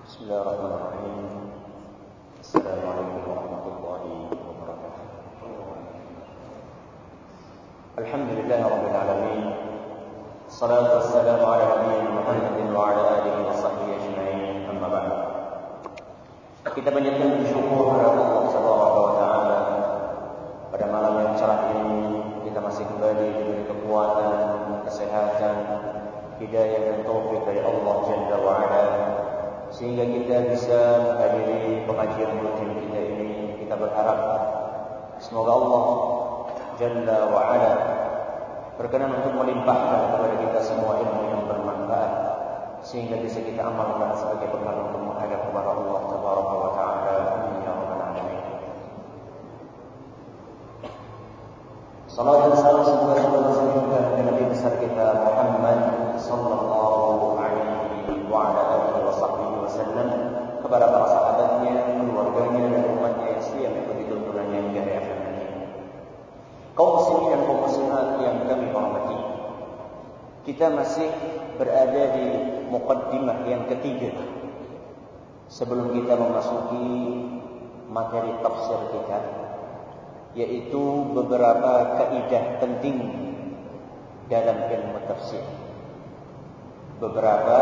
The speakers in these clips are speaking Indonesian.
Bismillahirrahmanirrahim. Assalamualaikum warahmatullahi wabarakatuh. Alhamdulillahirabbil alamin. Wassalatu wassalamu ala nabiyyina Muhammadin wa ala alihi wa sahbihi ajma'in. Amma ba'd. Kita panjatkan syukur kepada Allah Subhanahu wa taala pada malam yang cerah ini. Kita masih kembali diberi kekuatan, kesehatan, hidayah dan taufik dari Allah Jalla wa ala, sehingga kita bisa menghadiri pengajian rutin kita ini. Kita berharap semoga Allah Jalla wa ala berkenan untuk melimpahkan kepada kita semua ilmu yang bermanfaat, sehingga bisa kita amalkan sebagai bekal untuk menghadap kepada Allah Tabaraka wa taala. Amin ya rabbal alamin. Salam dan salam semoga tercurahkan kepada Nabi besar kita Muhammad sallallahu alaihi wa ala alihi wasallam, kepada para sahabatnya, keluarganya dan umatnya yang setia mengikuti tuntunannya hingga hari akhir nanti. Kaum muslimin dan kaum muslimat yang kami hormati, kita masih berada di muqaddimah yang ketiga sebelum kita memasuki materi tafsir kita, yaitu beberapa kaidah penting dalam ilmu tafsir. Beberapa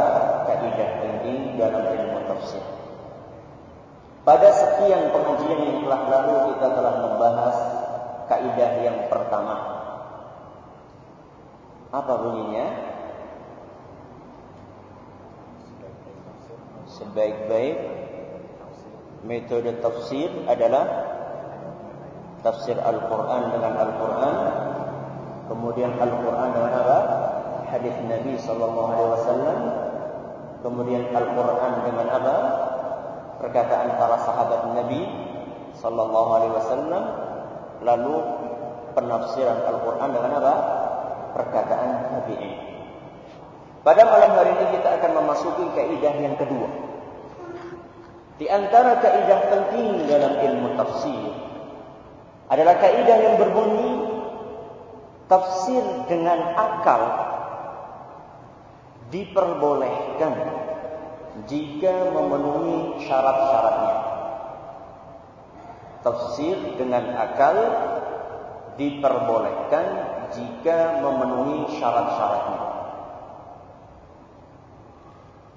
kaidah penting dalam ilmu tafsir. Pada sekian pengajian yang telah lalu kita telah membahas kaidah yang pertama. Apa bunyinya? Sebaik-baik metode tafsir adalah tafsir Al-Quran dengan Al-Quran, kemudian Al-Quran dengan apa? Hadis Nabi sallallahu alaihi wasallam, kemudian Al-Quran dengan apa? Perkataan para sahabat Nabi sallallahu alaihi wasallam, lalu penafsiran Al-Quran dengan apa? Perkataan tabi'in. Pada malam hari ini kita akan memasuki kaidah yang kedua. Di antara kaidah penting dalam ilmu tafsir adalah kaidah yang berbunyi tafsir dengan akal diperbolehkan jika memenuhi syarat-syaratnya. Tafsir dengan akal diperbolehkan jika memenuhi syarat-syaratnya.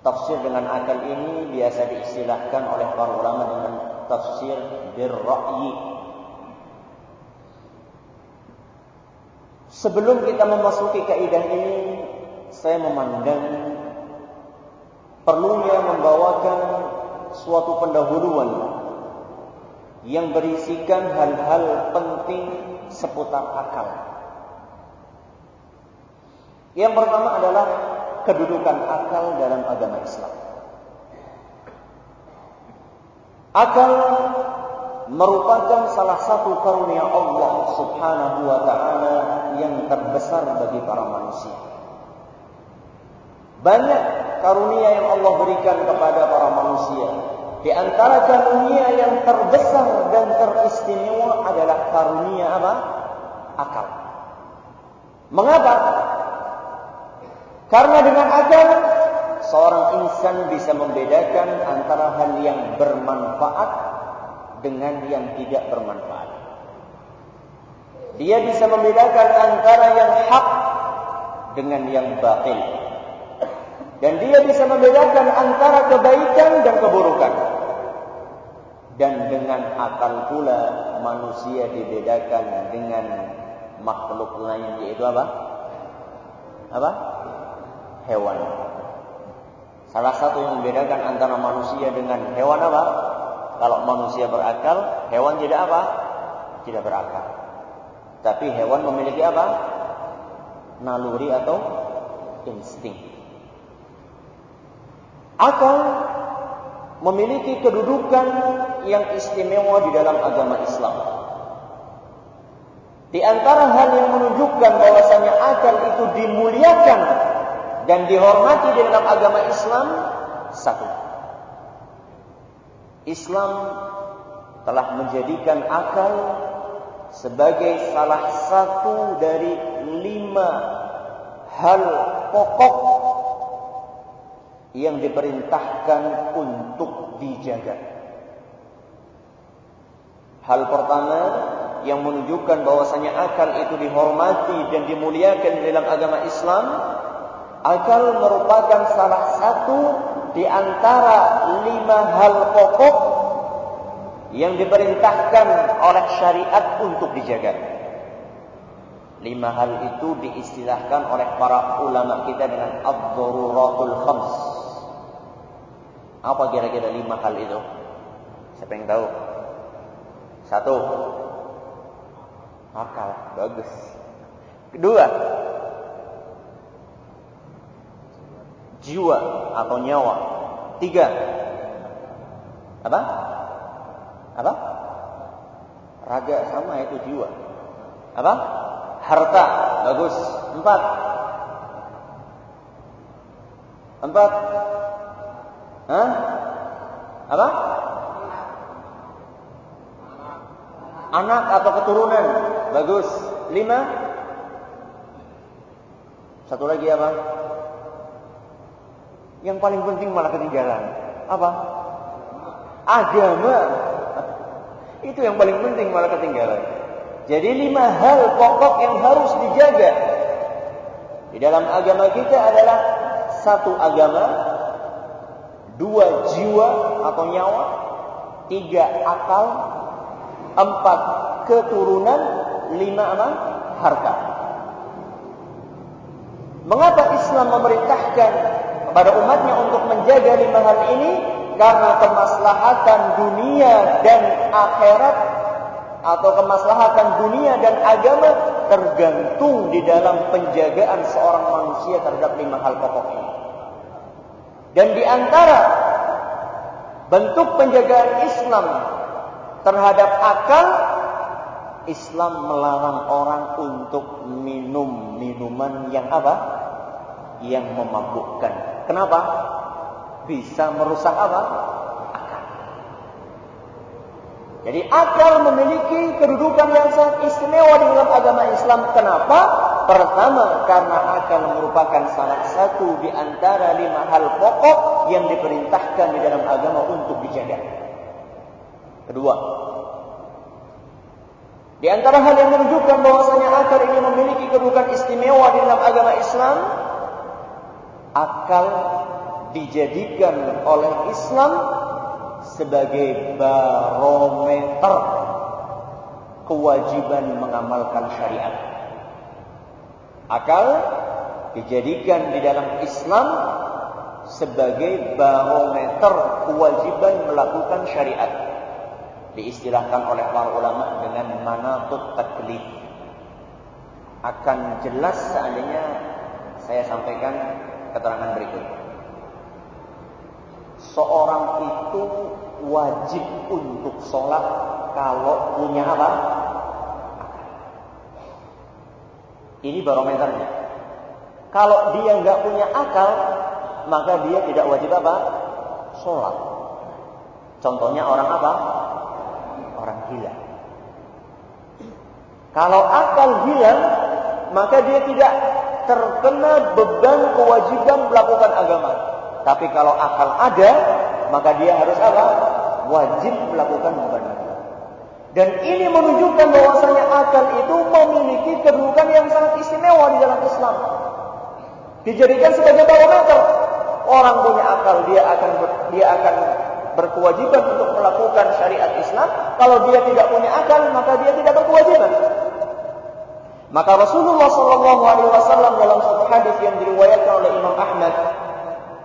Tafsir dengan akal ini biasa diistilahkan oleh para ulama dengan tafsir bir-ra'yi. Sebelum kita memasuki kaidah ini, saya memandang perlunya membawakan suatu pendahuluan yang berisikan hal-hal penting seputar akal. Yang pertama adalah kedudukan akal dalam agama Islam. Akal merupakan salah satu karunia Allah Subhanahu wa taala yang terbesar bagi para manusia. Banyak karunia yang Allah berikan kepada para manusia. Di antara karunia yang terbesar dan teristimewa adalah karunia apa? Akal. Mengapa? Karena dengan akal seorang insan bisa membedakan antara hal yang bermanfaat dengan yang tidak bermanfaat. Dia bisa membedakan antara yang hak dengan yang batil. Dan dia bisa membedakan antara kebaikan dan keburukan. Dan dengan akal pula manusia dibedakan dengan makhluk lain, yaitu apa? Apa? Hewan. Salah satu yang membedakan antara manusia dengan hewan apa? Kalau manusia berakal, hewan tidak apa? Tidak berakal. Tapi hewan memiliki apa? Naluri atau insting. Akal memiliki kedudukan yang istimewa di dalam agama Islam. Di antara hal yang menunjukkan bahwasanya akal itu dimuliakan dan dihormati di dalam agama Islam, satu, Islam telah menjadikan akal sebagai salah satu dari 5 hal pokok yang diperintahkan untuk dijaga. Hal pertama yang menunjukkan bahwasanya akal itu dihormati dan dimuliakan di dalam agama Islam, akal merupakan salah satu di antara 5 hal pokok yang diperintahkan oleh syariat untuk dijaga. 5 hal itu diistilahkan oleh para ulama kita dengan ad-daruratul khams. Apa kira-kira 5 hal itu? Siapa yang tahu? 1, akal, bagus. 2, jiwa atau nyawa. 3, apa? Raga, sama itu jiwa. Apa? Harta, bagus. 4, apa? Anak atau keturunan, bagus. 5, satu lagi apa? Yang paling penting malah ketinggalan. Apa? Agama. Itu yang paling penting malah ketinggalan. Jadi 5 hal pokok yang harus dijaga di dalam agama kita adalah 1, agama, 2, jiwa atau nyawa, 3, akal, 4, keturunan, 5, apa? Harta. Mengapa Islam memerintahkan kepada umatnya untuk menjaga 5 hal ini? Karena kemaslahatan dunia dan akhirat, atau kemaslahatan dunia dan agama tergantung di dalam penjagaan seorang manusia terhadap 5 hal pokok ini. Dan di antara bentuk penjagaan Islam terhadap akal, Islam melarang orang untuk minum minuman yang apa? Yang memabukkan. Kenapa? Bisa merusak apa? Akal. Jadi akal memiliki kedudukan yang sangat istimewa di dalam agama Islam. Kenapa? Pertama, karena akal merupakan salah satu di antara 5 hal pokok yang diperintahkan di dalam agama untuk dijaga. Kedua, di antara hal yang menunjukkan bahwasanya akal ini memiliki kedudukan istimewa di dalam agama Islam, akal dijadikan oleh Islam sebagai barometer kewajiban mengamalkan syariat. Akal dijadikan di dalam Islam sebagai barometer kewajiban melakukan syariat. Diistilahkan oleh para ulama dengan manatut taklif. Akan jelas seandainya saya sampaikan keterangan berikut. Seorang itu wajib untuk sholat kalau punya apa? Ini barometernya. Kalau dia nggak punya akal, maka dia tidak wajib apa? Sholat. Contohnya orang apa? Orang gila. Kalau akal hilang, maka dia tidak terkena beban kewajiban melakukan agama. Tapi kalau akal ada, maka dia harus apa? Wajib melakukan beban agama. Dan ini menunjukkan bahwasanya akal itu memiliki kedudukan yang sangat istimewa di dalam Islam. Dijadikan sebagai barometer. Orang punya akal, dia akan berkewajiban untuk melakukan syariat Islam. Kalau dia tidak punya akal, maka dia tidak berkewajiban. Maka Rasulullah SAW dalam satu hadis yang diriwayatkan oleh Imam Ahmad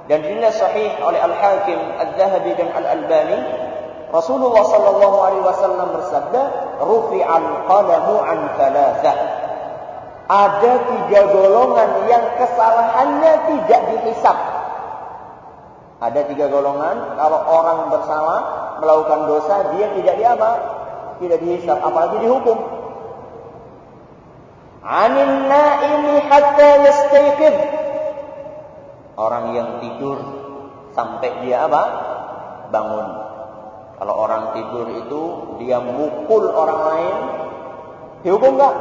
dan dinilai sahih oleh Al-Hakim, Al-Dhahabi dan Al-Albani, Rasulullah SAW bersabda, "Rufi'al qalamu an thalathah." Ada 3 golongan yang kesalahannya tidak dihisab. Ada 3 golongan, kalau orang bersalah melakukan dosa, dia tidak diapa? Tidak dihisab, apalagi dihukum. Anin naimi hatta yastayqidh. Orang yang tidur sampai dia apa? Bangun. Kalau orang tidur itu dia mukul orang lain, dihukum enggak?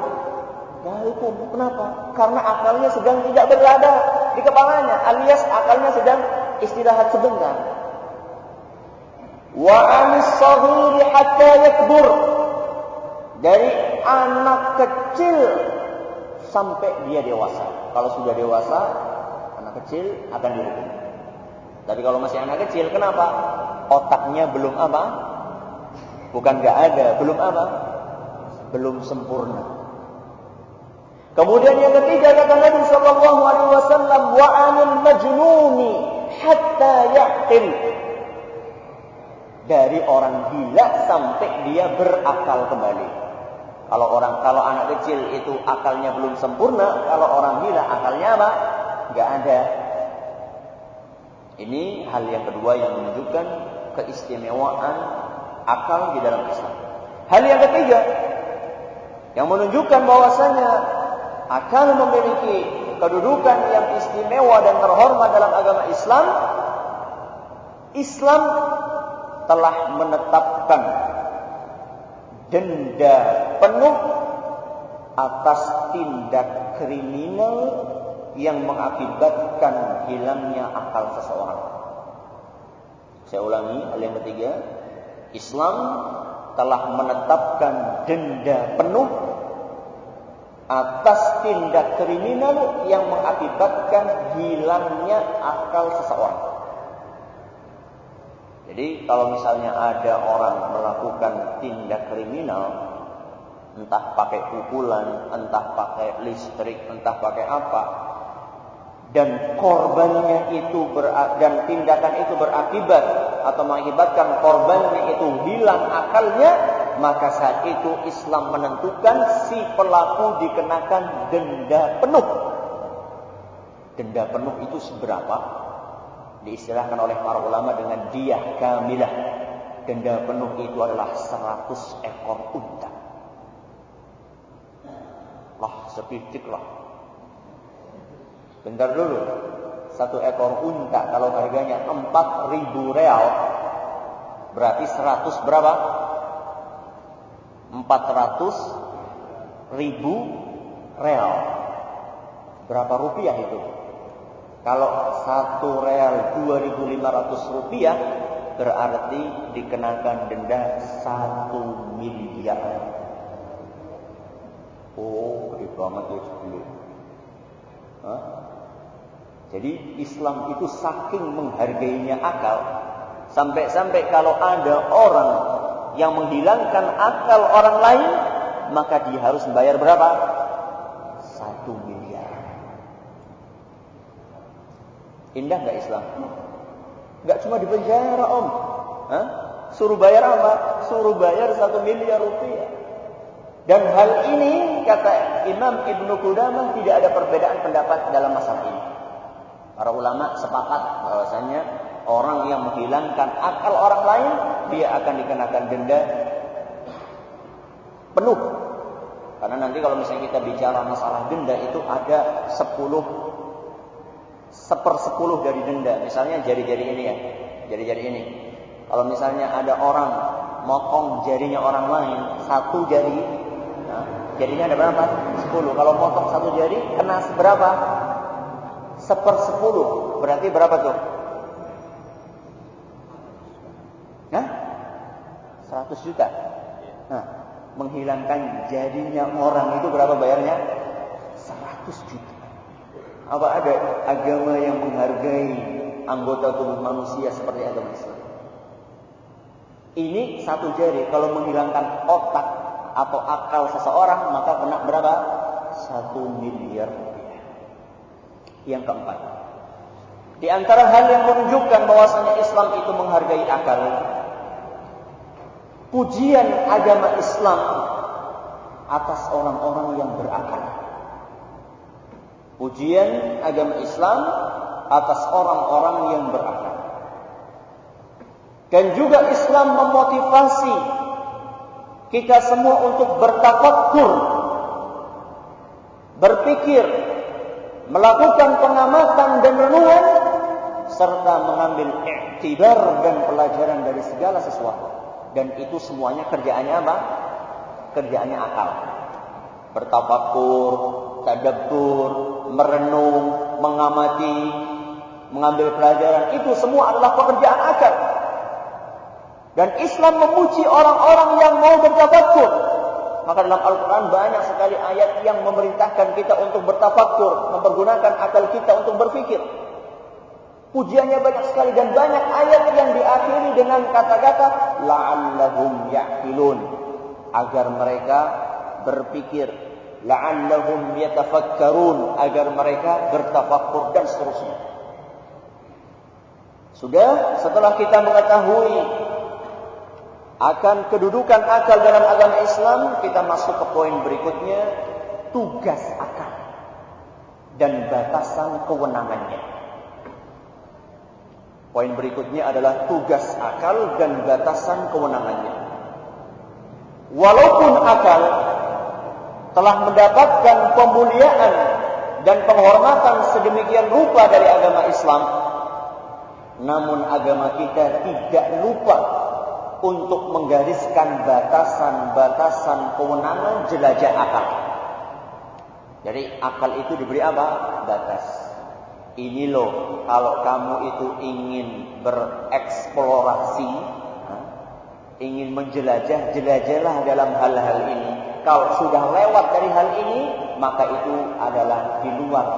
Enggak hukum. Kenapa? Karena akalnya sedang tidak berada di kepalanya, alias akalnya sedang istirahat sebentar. Wa 'anis shaghiri hatta yakbur. Dari anak kecil sampai dia dewasa. Kalau sudah dewasa, anak kecil akan dihukum. Tapi kalau masih anak kecil, kenapa? Otaknya belum apa? Bukan nggak ada, belum apa? Belum sempurna. Kemudian yang ketiga kata Nabi sallallahu alaihi wasallam, wa 'anil majnuni hatta yaqil. Dari orang gila sampai dia berakal kembali. Kalau anak kecil itu akalnya belum sempurna, kalau orang gila akalnya apa? Enggak ada. Ini hal yang kedua yang menunjukkan keistimewaan akal di dalam Islam. Hal yang ketiga yang menunjukkan bahwasanya akal memiliki kedudukan yang istimewa dan terhormat dalam agama Islam. Islam telah menetapkan denda penuh atas tindak kriminal yang mengakibatkan hilangnya akal seseorang. Saya ulangi, hal yang ketiga, Islam telah menetapkan denda penuh atas tindak kriminal yang mengakibatkan hilangnya akal seseorang. Jadi kalau misalnya ada orang melakukan tindak kriminal, entah pakai pukulan, entah pakai listrik, entah pakai apa, dan korbannya itu dan tindakan itu berakibat atau mengakibatkan korbannya itu hilang akalnya, maka saat itu Islam menentukan si pelaku dikenakan denda penuh. Denda penuh itu seberapa? Diistilahkan oleh para ulama dengan diyah kamilah. Denda penuh itu adalah 100 ekor unta. Lah, sepitik lah. Bentar dulu. 1 ekor unta kalau harganya 4.000 real, berarti 100 berapa? 400.000 real. Berapa rupiah itu? Kalau 1 real 2.500 rupiah, berarti dikenakan denda 1 miliar. Oh, gede banget ya sebelum. Jadi Islam itu saking menghargainya akal, sampai-sampai kalau ada orang yang menghilangkan akal orang lain, maka dia harus membayar berapa? 1 miliar. Indah nggak Islam? Nggak cuma di penjara om, suruh bayar apa? Suruh bayar 1 miliar rupiah. Dan hal ini kata Imam Ibnu Qudamah tidak ada perbedaan pendapat dalam masalah ini. Para ulama sepakat bahwasanya orang yang menghilangkan akal orang lain, dia akan dikenakan denda penuh. Karena nanti kalau misalnya kita bicara masalah denda itu ada 1/10 dari denda. Misalnya jari-jari ini ya, jari-jari ini. Kalau misalnya ada orang motong jarinya orang lain, 1 jari, jarinya ada berapa? 10. Kalau motong 1 jari, kena seberapa? 1/10. Berarti berapa tuh? 100 juta. Nah, menghilangkan jarinya orang itu berapa bayarnya? 100 juta. Apa ada agama yang menghargai anggota tubuh manusia seperti agama Islam? Ini 1 jari, kalau menghilangkan otak atau akal seseorang, maka kena berapa? 1 miliar rupiah. Yang keempat, di antara hal yang menunjukkan bahwasanya Islam itu menghargai akal, pujian agama Islam atas orang-orang yang berakal. Pujian agama Islam atas orang-orang yang berakal. Dan juga Islam memotivasi kita semua untuk bertafakkur, berpikir, melakukan pengamatan dan renungan, serta mengambil iktibar dan pelajaran dari segala sesuatu. Dan itu semuanya kerjaannya apa? Kerjaannya akal. Bertafakkur, tadabbur, merenung, mengamati, mengambil pelajaran. Itu semua adalah pekerjaan akal. Dan Islam memuji orang-orang yang mau bertafakkur. Maka dalam Al-Quran banyak sekali ayat yang memerintahkan kita untuk bertafakkur, mempergunakan akal kita untuk berpikir. Pujiannya banyak sekali dan banyak ayat yang diakhiri dengan kata-kata la'allahum ya'qilun, agar mereka berpikir, la'allahum yatafakkarun, agar mereka bertafakkur, dan seterusnya. Sudah, setelah kita mengetahui akan kedudukan akal dalam agama Islam, kita masuk ke poin berikutnya, tugas akal dan batasan kewenangannya. Poin berikutnya adalah tugas akal dan batasan kewenangannya. Walaupun akal telah mendapatkan pemuliaan dan penghormatan sedemikian rupa dari agama Islam, namun agama kita tidak lupa untuk menggariskan batasan-batasan kewenangan jelajah akal. Jadi akal itu diberi apa? Batas. Ini loh, kalau kamu itu ingin bereksplorasi, ingin menjelajah, jelajahlah dalam hal-hal ini. Kalau sudah lewat dari hal ini, maka itu adalah di luar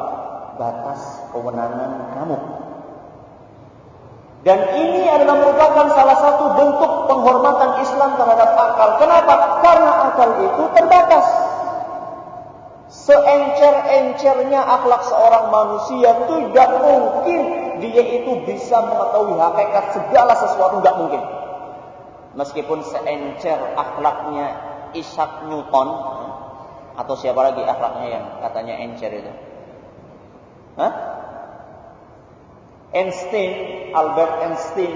batas kewenangan kamu. Dan ini adalah merupakan salah satu bentuk penghormatan Islam terhadap akal. Kenapa? Karena akal itu terbatas. Seencer-encernya akhlak seorang manusia, tidak mungkin dia itu bisa mengetahui hakikat segala sesuatu, tidak mungkin. Meskipun seencer akhlaknya Isaac Newton, atau siapa lagi akhlaknya yang katanya encer itu? Einstein, Albert Einstein,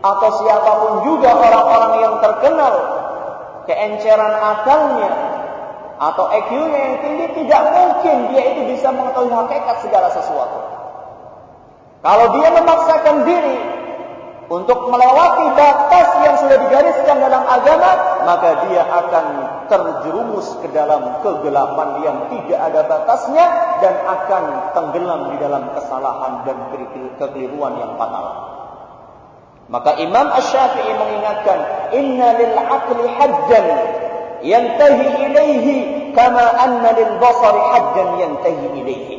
atau siapapun juga orang-orang yang terkenal keenceran akalnya atau IQ-nya yang tinggi, tidak mungkin dia itu bisa mengetahui hakikat segala sesuatu. Kalau dia memaksakan diri untuk melewati batas yang sudah digariskan dalam agama, maka dia akan terjerumus ke dalam kegelapan yang tidak ada batasnya dan akan tenggelam di dalam kesalahan dan kekeliruan yang fatal. Maka Imam Asy-Syafi'i mengingatkan, inna lil aqli hajjan yantahi ilaihi kama anna lil basari hajjan yantahi ilaihi.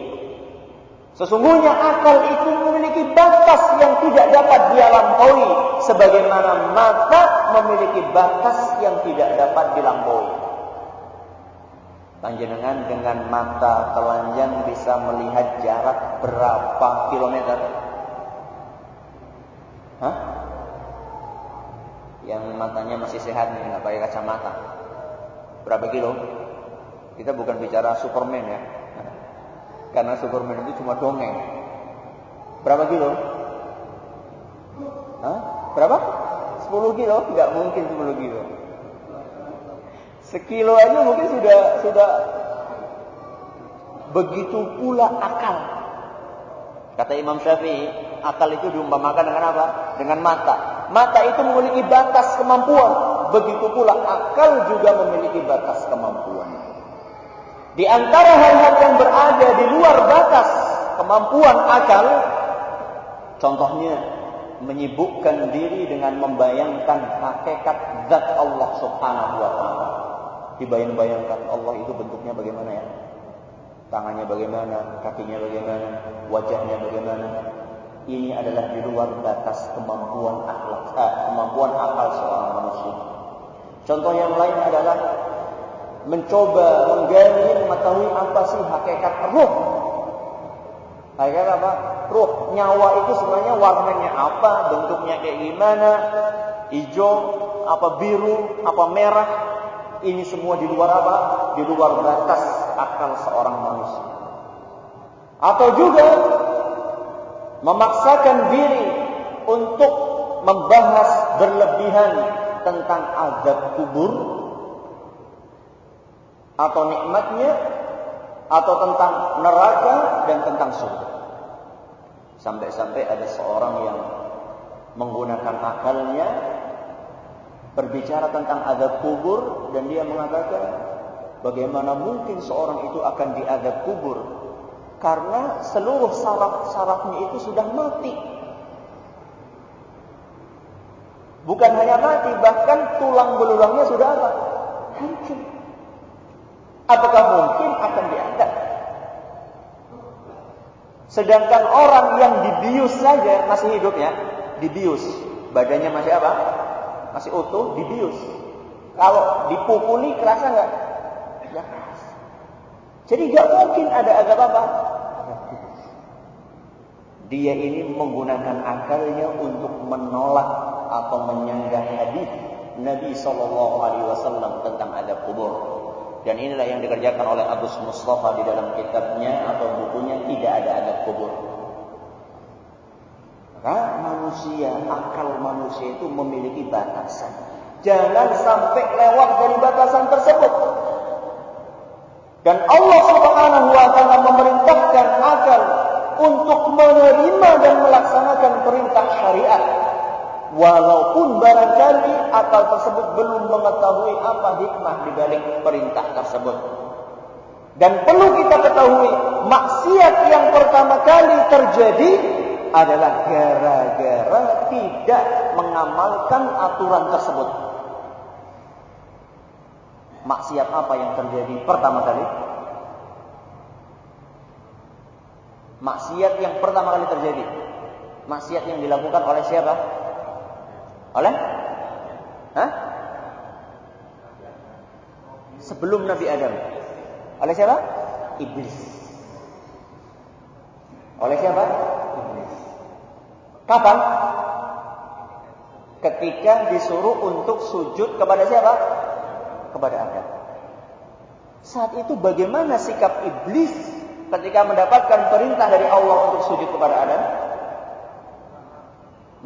Sesungguhnya akal itu memiliki batas yang tidak dapat dia lampaui, sebagaimana mata memiliki batas yang tidak dapat dilampaui. Panjenengan dengan mata telanjang bisa melihat jarak berapa kilometer? Yang matanya masih sehat nih, nggak pakai kacamata. Berapa kilo? Kita bukan bicara Superman ya. Karena Superman itu cuma dongeng. Berapa kilo? Berapa? 10 kilo? Enggak mungkin 10 kilo. Sekilo aja mungkin sudah. Begitu pula akal. Kata Imam Syafi'i, akal itu diumpamakan dengan apa? Dengan mata. Mata itu memiliki batas kemampuan. Begitu pula akal juga memiliki batas kemampuan. Di antara hal-hal yang berada di luar batas kemampuan akal, contohnya menyibukkan diri dengan membayangkan hakikat zat Allah Subhanahu wa ta'ala. Dibayang-bayangkan Allah itu bentuknya bagaimana ya? Tangannya bagaimana, kakinya bagaimana, wajahnya bagaimana. Ini adalah di luar batas kemampuan akal seorang manusia. Contoh yang lain adalah mencoba menggali, mengetahui apa sih hakikat ruh. Hakikat apa? Ruh, nyawa itu sebenarnya warnanya apa, bentuknya kayak gimana, hijau, apa biru, apa merah. Ini semua di luar apa? Di luar batas akal seorang manusia. Atau juga memaksakan diri untuk membahas berlebihan tentang azab kubur, atau nikmatnya, atau tentang neraka dan tentang surga. Sampai-sampai ada seorang yang menggunakan akalnya berbicara tentang azab kubur, dan dia mengatakan, bagaimana mungkin seorang itu akan diazab kubur Karena seluruh saraf-sarafnya itu sudah mati. Bukan hanya mati, bahkan tulang belulangnya sudah apa? Hancur. Apakah mungkin akan diangkat? Sedangkan orang yang dibius saja masih hidup ya, dibius, badannya masih apa? Masih utuh, dibius. Kalau dipukuli kerasa nggak? Nggak keras. Jadi nggak mungkin ada azab apa? Dia ini menggunakan akalnya untuk menolak atau menyanggah hadis Nabi SAW tentang azab kubur. Dan inilah yang dikerjakan oleh Agus Mustafa di dalam kitabnya atau bukunya Tidak Ada Azab Kubur. Maka manusia, akal manusia itu memiliki batasan. Jangan sampai lewat dari batasan tersebut. Dan Allah Subhanahu wa taala memerintahkan akal untuk menerima dan melaksanakan perintah syariat. Walaupun barangkali akal tersebut belum mengetahui apa hikmah di balik perintah tersebut. Dan perlu kita ketahui, maksiat yang pertama kali terjadi adalah gara-gara tidak mengamalkan aturan tersebut. Maksiat apa yang terjadi pertama kali? Maksiat yang pertama kali terjadi. Maksiat yang dilakukan oleh siapa? Oleh? Sebelum Nabi Adam. Oleh siapa? Iblis. Oleh siapa? Iblis. Kapan? Ketika disuruh untuk sujud kepada siapa? Kepada Adam. Saat itu bagaimana sikap iblis ketika mendapatkan perintah dari Allah untuk sujud kepada Adam?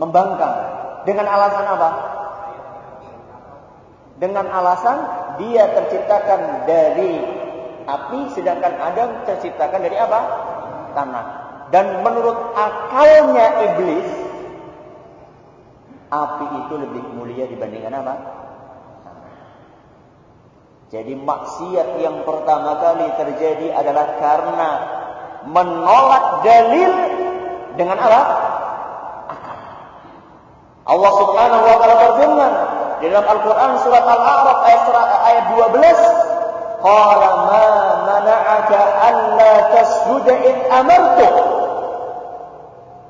Membangkang. Dengan alasan apa? Dengan alasan dia terciptakan dari api, sedangkan Adam terciptakan dari apa? Tanah. Dan menurut akalnya iblis, api itu lebih mulia dibandingkan apa? Jadi maksiat yang pertama kali terjadi adalah karena menolak dalil dengan apa? Akal. Allah Subhanahu wa taala berfirman di dalam Al-Qur'an surat Al-A'raf ayat 12, "Qala ma mana'aka alla tasjuda id amartuk."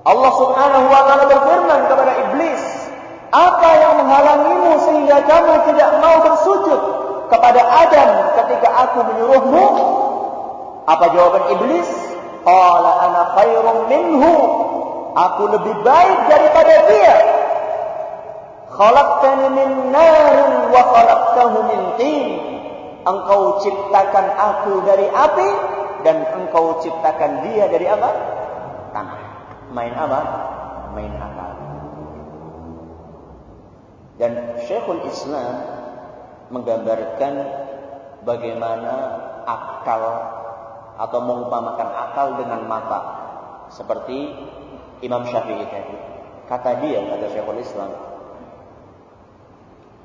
Allah Subhanahu wa taala berfirman kepada iblis, "Apa yang menghalangimu sehingga kamu tidak mau bersujud kepada Adam ketika aku menyuruhmu?" Apa jawaban iblis? Qala ana khairum minhu. Aku lebih baik daripada dia. Khalaqtani min narin wa khalaqtahu min tin. Engkau ciptakan aku dari api dan engkau ciptakan dia dari apa? Tanah. Main apa? Main akal. Dan Syekhul Islam menggambarkan bagaimana akal atau mengumpamakan akal dengan mata, seperti Imam Syafi'i tadi. Kata dia, kata Syekhul Islam,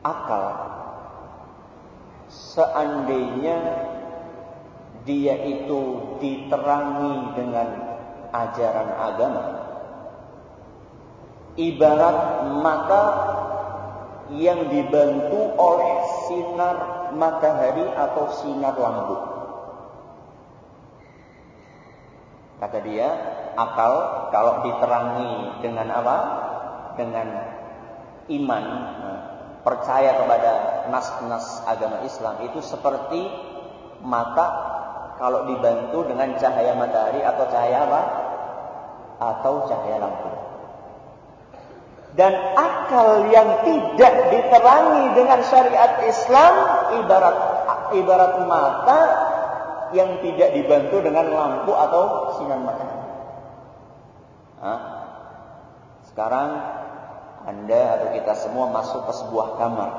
akal seandainya dia itu diterangi dengan ajaran agama, ibarat mata yang dibantu oleh sinar matahari atau sinar lampu. Kata dia, akal kalau diterangi dengan apa? Dengan iman, percaya kepada nas-nas agama Islam, itu seperti mata kalau dibantu dengan cahaya matahari atau cahaya apa? Atau cahaya lampu. Dan akal yang tidak diterangi dengan syariat Islam ibarat mata yang tidak dibantu dengan lampu atau sinar matahari. Sekarang Anda atau kita semua masuk ke sebuah kamar.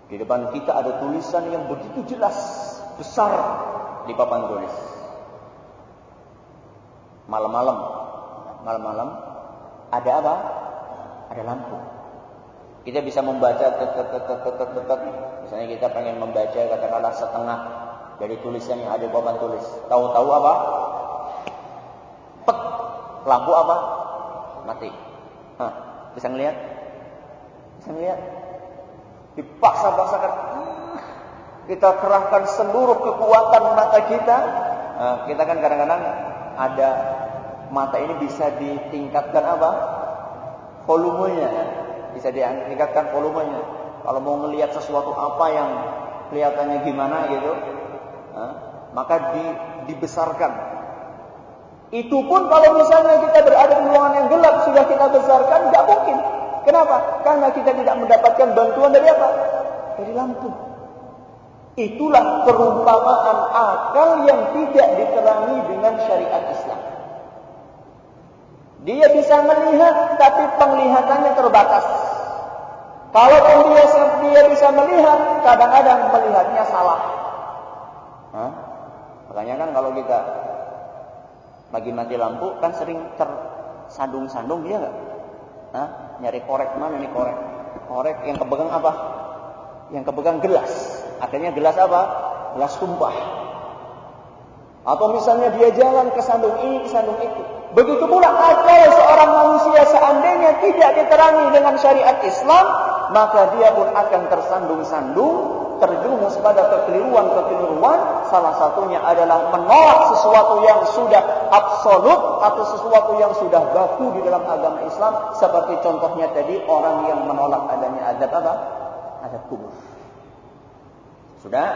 Di depan kita ada tulisan yang begitu jelas, besar di papan tulis. Malam-malam ada apa? Ada lampu. Kita bisa membaca Misalnya kita pengen membaca katakanlah setengah dari tulisan yang ada di papan tulis. Tahu-tahu apa? Pek, lampu apa? Mati. Bisa ngelihat? Bisa ngelihat? Dipaksa-paksakan. Kita kerahkan seluruh kekuatan mata kita. Kita kan kadang-kadang ada mata ini bisa ditingkatkan apa? Volumenya. Bisa ditingkatkan volumenya. Kalau mau ngelihat sesuatu apa yang kelihatannya gimana gitu, maka dibesarkan. Itu pun kalau misalnya kita berada di ruangan yang gelap sudah kita besarkan, nggak mungkin. Kenapa? Karena kita tidak mendapatkan bantuan dari apa? Dari lampu. Itulah perumpamaan akal yang tidak diterangi dengan syariat Islam. Dia bisa melihat, tapi penglihatannya terbatas. Kalaupun dia bisa melihat, kadang-kadang melihatnya salah. Makanya kan kalau kita lagi mati lampu, kan sering tersandung-sandung, dia nggak? Nyari korek mana nih korek? Korek yang kepegang apa? Yang kepegang gelas. Akhirnya gelas apa? Gelas tumpah. Atau misalnya dia jalan ke sandung ini, ke sandung itu. Begitu pula akal seorang manusia seandainya tidak diterangi dengan syariat Islam, maka dia pun akan tersandung-sandung, terjerumus pada kekeliruan-kekeliruan. Salah satunya adalah menolak sesuatu yang sudah absolut atau sesuatu yang sudah baku di dalam agama Islam. Seperti contohnya tadi, orang yang menolak adanya azab apa? Azab kubur. Sudah.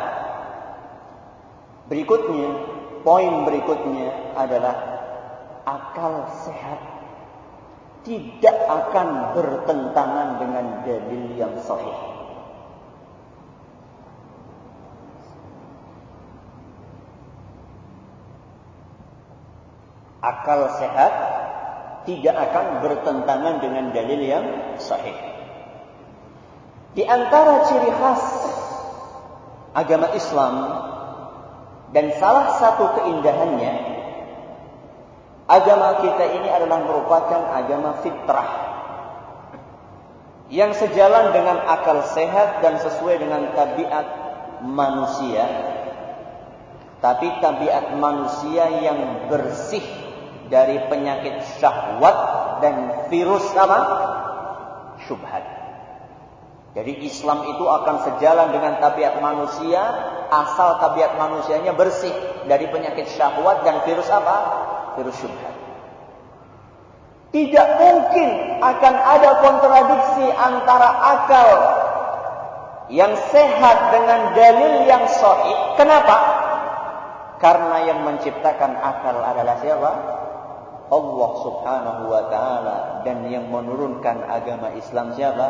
Berikutnya, poin berikutnya adalah akal sehat tidak akan bertentangan dengan dalil yang sahih. Akal sehat tidak akan bertentangan dengan dalil yang sahih. Di antara ciri khas agama Islam dan salah satu keindahannya, agama kita ini adalah merupakan agama fitrah yang sejalan dengan akal sehat dan sesuai dengan tabiat manusia. Tapi tabiat manusia yang bersih dari penyakit syahwat dan virus apa? Syubhat. Jadi Islam itu akan sejalan dengan tabiat manusia asal tabiat manusianya bersih dari penyakit syahwat dan virus apa? Virus syubhat. Tidak mungkin akan ada kontradiksi antara akal yang sehat dengan dalil yang sahih. Kenapa? Karena yang menciptakan akal adalah siapa? Allah Subhanahu wa ta'ala. Dan yang menurunkan agama Islam siapa?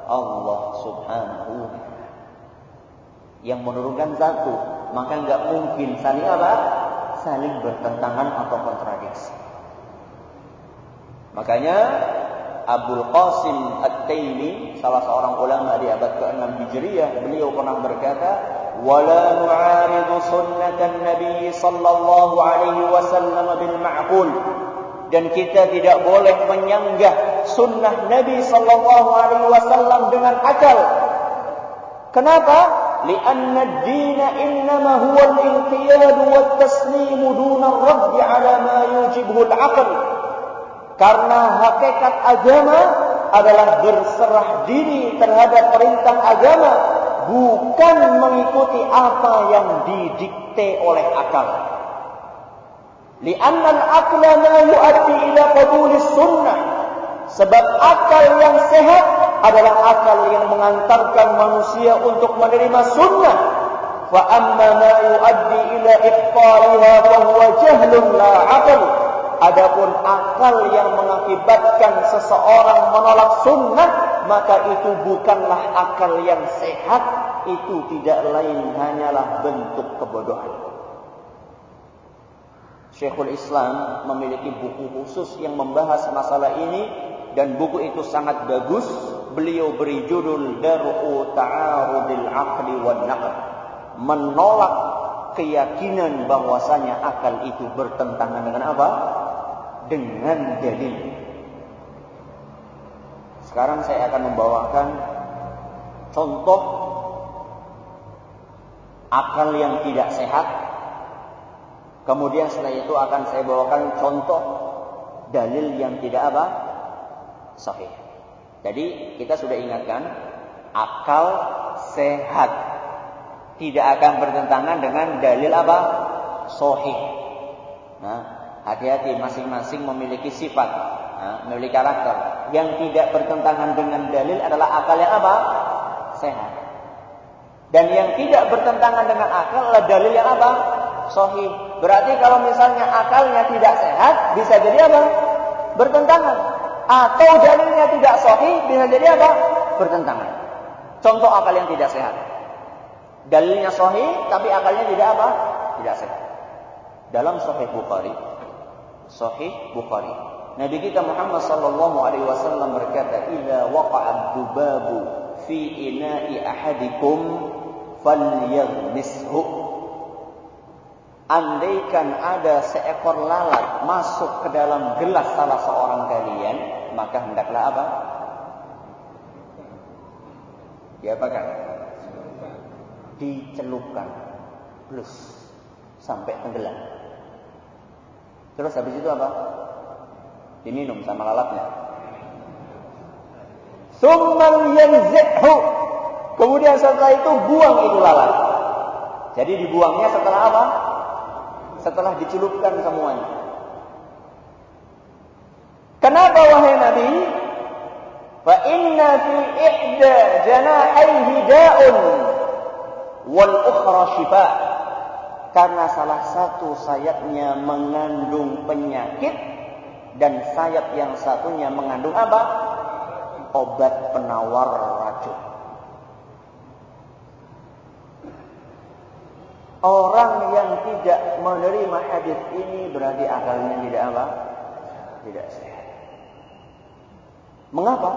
Allah Subhanahu wa ta'ala. Yang menurunkan satu, maka enggak mungkin saling apa? Saling bertentangan atau kontradiksi. Makanya Abul Qasim At-Taimi, salah seorang ulama di abad ke-6 Hijriah, beliau pernah berkata, "Wala nu'aridu sunnatan Nabi sallallahu alaihi wasallam bil ma'qul." Dan kita tidak boleh menyanggah sunnah Nabi sallallahu alaihi wasallam dengan akal. Kenapa? Lianna ad-din innama huwa al-inqiyad wa at-taslim duna ar-radd 'ala ma yujibuhu al-'aql. Karena hakikat agama adalah berserah diri terhadap perintah agama, bukan mengikuti apa yang didikte oleh akal. Lianna al-aqla la yu'addi ila qabul sunnah. Sebab akal yang sehat adalah akal yang mengantarkan manusia untuk menerima sunnah. Fa amma ma yu'addi ila ibtaliha fa huwa jahlun la 'aql. Adapun akal yang mengakibatkan seseorang menolak sunnah, maka itu bukanlah akal yang sehat, itu tidak lain hanyalah bentuk kebodohan. Syekhul Islam memiliki buku khusus yang membahas masalah ini, dan buku itu sangat bagus. Beliau beri judul Dar'u Ta'arudil Aqli wan Naql, menolak keyakinan bahwasanya akal itu bertentangan dengan apa? Dengan dalil. Sekarang saya akan membawakan contoh akal yang tidak sehat. Kemudian setelah itu akan saya bawakan contoh dalil yang tidak apa? Sahih. Jadi kita sudah ingatkan, akal sehat tidak akan bertentangan dengan dalil apa? Sahih. Nah, hati-hati, masing-masing memiliki sifat, memiliki karakter. Yang tidak bertentangan dengan dalil adalah akal yang apa? Sehat. Dan yang tidak bertentangan dengan akal adalah dalil yang apa? Sahih. Berarti kalau misalnya akalnya tidak sehat, bisa jadi apa? Bertentangan. Atau dalilnya tidak sahih, bisa jadi apa? Bertentangan. Contoh akal yang tidak sehat. Dalilnya sahih, tapi akalnya tidak apa? Tidak sehat. Dalam Sahih Bukhari, Nabi kita Muhammad sallallahu alaihi wasallam berkata, "Idza waqa'a ad-dubabu fi ina'i ahadikum falyaghmishu." Andaikan ada seekor lalat masuk ke dalam gelas salah seorang kalian, maka hendaklah apa? Diapakan? Dicelupkan, plus sampai tenggelam. Terus habis itu apa? Diminum sama lalatnya. Tsumma yanzihhu. Kemudian setelah itu buang itu lalat. Jadi dibuangnya setelah apa? Setelah dicelupkan semuanya. Kenapa wahai Nabi? Fa inna fi ihda janahaihi da'un wal ukhra shifa. Karena salah satu sayapnya mengandung penyakit dan sayap yang satunya mengandung apa? Obat penawar racun. Orang yang tidak menerima hadis ini berarti akalnya tidak apa? Tidak sehat. Mengapa?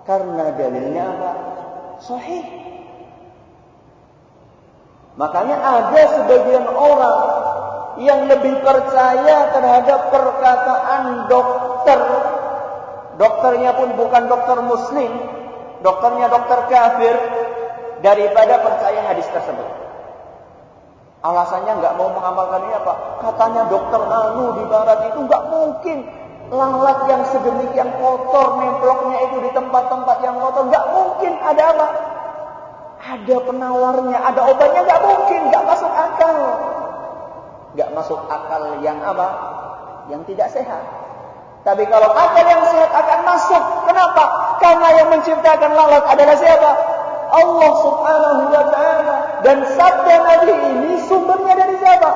Karena dalilnya apa? Sahih. Makanya ada sebagian orang yang lebih percaya terhadap perkataan dokter. Dokternya pun bukan dokter muslim, dokternya dokter kafir, daripada percaya hadis tersebut. Alasannya nggak mau mengamalkan ini apa? Katanya dokter anu di barat itu nggak mungkin lalat yang sedemikian kotor nemploknya itu di tempat-tempat yang kotor, nggak mungkin ada apa? Ada penawarnya, ada obatnya, nggak mungkin, nggak masuk akal. Nggak masuk akal yang apa? Yang tidak sehat. Tapi kalau akal yang sehat akan masuk. Kenapa? Karena yang menciptakan lalat adalah siapa? Allah subhanahu wa ta'ala. Dan sabda Nabi ini sumbernya dari siapa?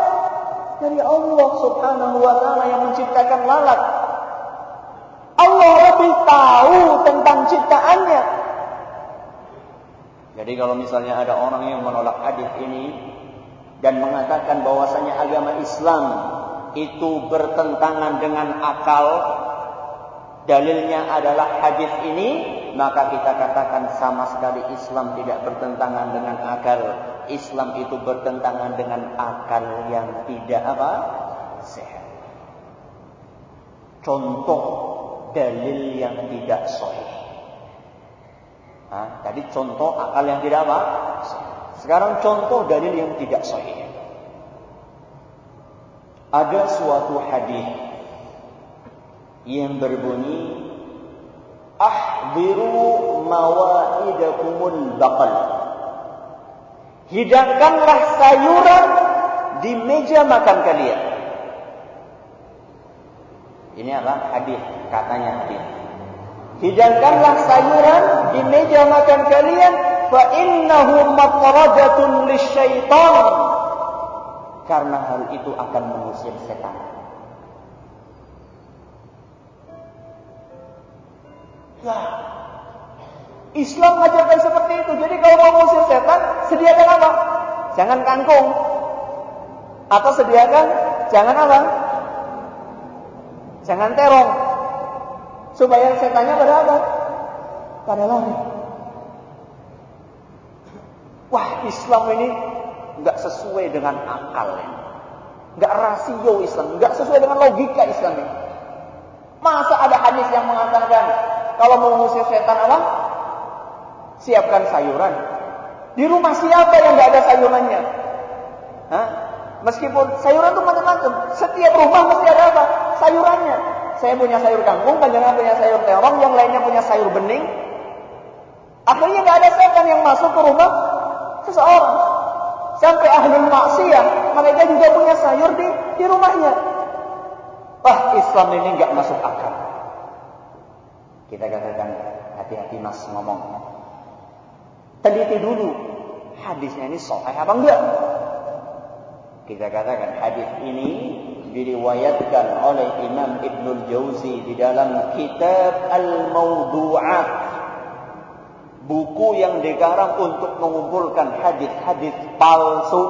Dari Allah subhanahu wa ta'ala yang menciptakan lalat. Allah lebih tahu tentang ciptaannya. Jadi kalau misalnya ada orang yang menolak hadis ini dan mengatakan bahwasanya agama Islam itu bertentangan dengan akal, dalilnya adalah hadis ini, maka kita katakan sama sekali Islam tidak bertentangan dengan akal. Islam itu bertentangan dengan akal yang tidak apa? Sehat. Contoh dalil yang tidak sahih. Tadi contoh akal yang tidak apa? Sekarang contoh dalil yang tidak sahih. Ada suatu hadis yang berbunyi, ahdiru mawaidakumul baqal. Hidangkanlah sayuran di meja makan kalian. Ini adalah hadis, katanya hadis. Hidangkanlah sayuran di meja makan kalian, fa innahu matradatun lisyaitan. Karena hal itu akan mengusir setan. Ya, Islam mengajarkan seperti itu. Jadi kalau mau mengusir setan, sediakan apa? Jangan kangkung. Atau sediakan jangan apa? Jangan terong. Supaya setannya pada apa? Pada lari. Wah, Islam ini nggak sesuai dengan akal ini. Nggak rasio Islam, nggak sesuai dengan logika Islam ini. Masa ada hadis yang mengatakan kalau mau mengusir setan apa? Siapkan sayuran. Di rumah siapa yang nggak ada sayurannya? Hah? Meskipun sayuran itu macam-macam, setiap rumah mesti ada apa? Sayurannya. Saya punya sayur kangkung, panjangan punya sayur terong, yang lainnya punya sayur bening. Akhirnya nggak ada setan yang masuk ke rumah seseorang. Sampai ahlul maksiyah, mereka juga punya sayur di rumahnya. Wah, Islam ini nggak masuk akal. Kita katakan, hati-hati mas ngomong. Teliti dulu, hadisnya ini sahih apa enggak? Kita katakan hadis ini diriwayatkan oleh Imam Ibnul Jauzi di dalam kitab Al-Mawdu'at, buku yang dikarang untuk mengumpulkan hadis-hadis palsu.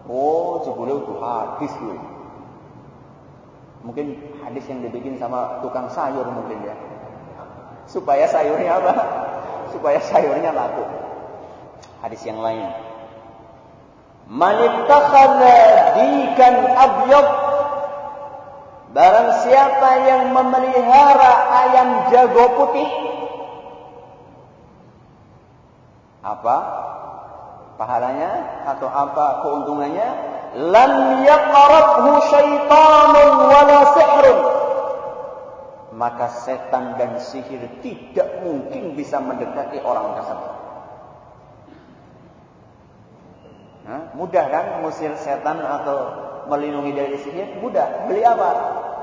Oh, jebule itu hadis loh. Mungkin hadis yang dibikin sama tukang sayur mungkin ya. Supaya sayurnya apa? Supaya sayurnya laku. Hadis yang lain. Man ittakhadha dikan abyad, barang siapa yang memelihara ayam jago putih, apa pahalanya atau apa keuntungannya? Lam yaqrabhu syaitanun wala sihrun, maka setan dan sihir tidak mungkin bisa mendekati orang tersebut. Mudah kan mengusir setan atau melindungi dari sihir? Mudah. Beli apa?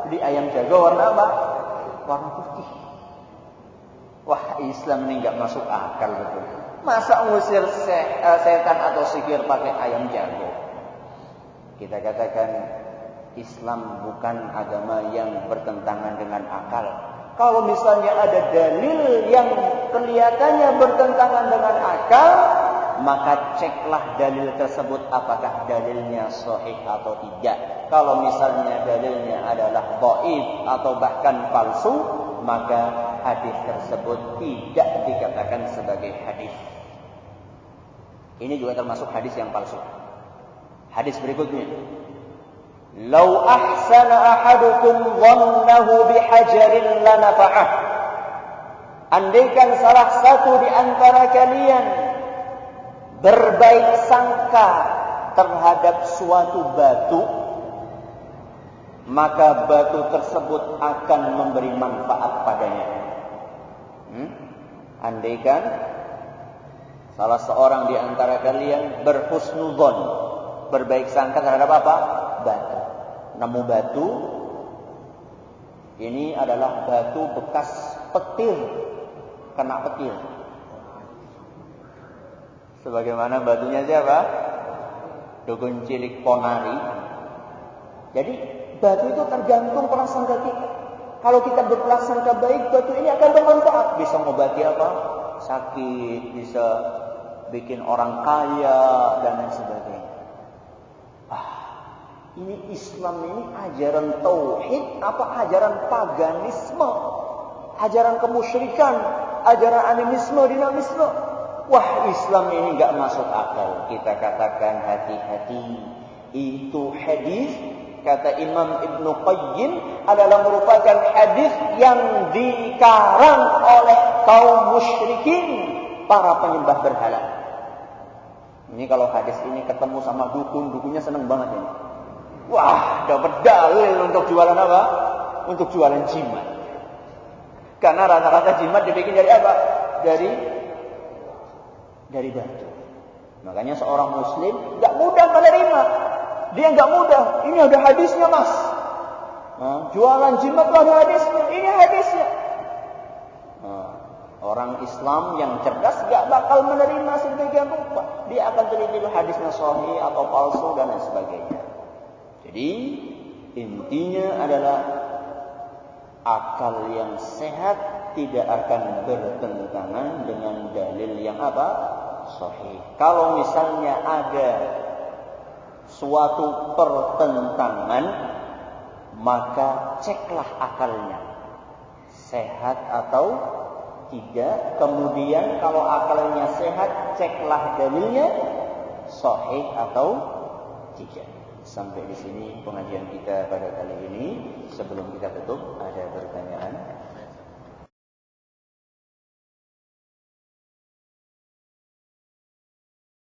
Beli ayam jago warna apa? Warna putih. Wah, Islam ini nggak masuk akal betul. Masa mengusir setan atau sihir pakai ayam jago? Kita katakan Islam bukan agama yang bertentangan dengan akal. Kalau misalnya ada dalil yang kelihatannya bertentangan dengan akal, maka ceklah dalil tersebut apakah dalilnya sahih atau tidak. Kalau misalnya dalilnya adalah dhaif atau bahkan palsu, maka hadis tersebut tidak dikatakan sebagai hadis. Ini juga termasuk hadis yang palsu. Hadis berikutnya, "Lau ahsana ahadukum dhannahu bihajarin lanafa'ah." Andaikan salah satu di antara kalian berbaik sangka terhadap suatu batu, maka batu tersebut akan memberi manfaat padanya. Andaikan salah seorang di antara kalian berhusnudzon, berbaik sangka terhadap apa? Batu. Nemu batu, ini adalah batu bekas petir, kena petir. Sebagaimana batunya siapa? Dukun cilik Ponari. Jadi batu itu tergantung prasangka kita. Kalau kita berprasangka baik, batu ini akan bermanfaat. Bisa mengobati apa? Sakit, bisa bikin orang kaya dan lain sebagainya. Ini Islam ini ajaran tauhid apa ajaran paganisme? Ajaran kemusyrikan, ajaran animisme, dinamisme. Wah, Islam ini enggak masuk akal. Kita katakan hati-hati. Itu hadis kata Imam Ibnu Qayyim adalah merupakan hadis yang dikarang oleh kaum musyrikin, para penyembah berhala. Ini kalau hadis ini ketemu sama dukun, dukunnya seneng banget ini. Wah, dapat dalil untuk jualan apa? Untuk jualan jimat. Karena rata-rata jimat dibikin dari apa? Dari batu. Makanya seorang muslim enggak mudah menerima. Dia enggak mudah. Ini ada hadisnya, Mas. Jualan jimat itu ada hadisnya. Ini hadisnya. Orang Islam yang cerdas enggak bakal menerima sedemikian rupa. Dia akan teliti hadisnya sahih atau palsu dan lain sebagainya. Jadi intinya adalah akal yang sehat tidak akan bertentangan dengan dalil yang apa? Sahih. Kalau misalnya ada suatu pertentangan, maka ceklah akalnya sehat atau tidak. Kemudian kalau akalnya sehat, ceklah dalilnya sahih atau tidak. Sampai di sini pengajian kita pada kali ini. Sebelum kita tutup, ada pertanyaan?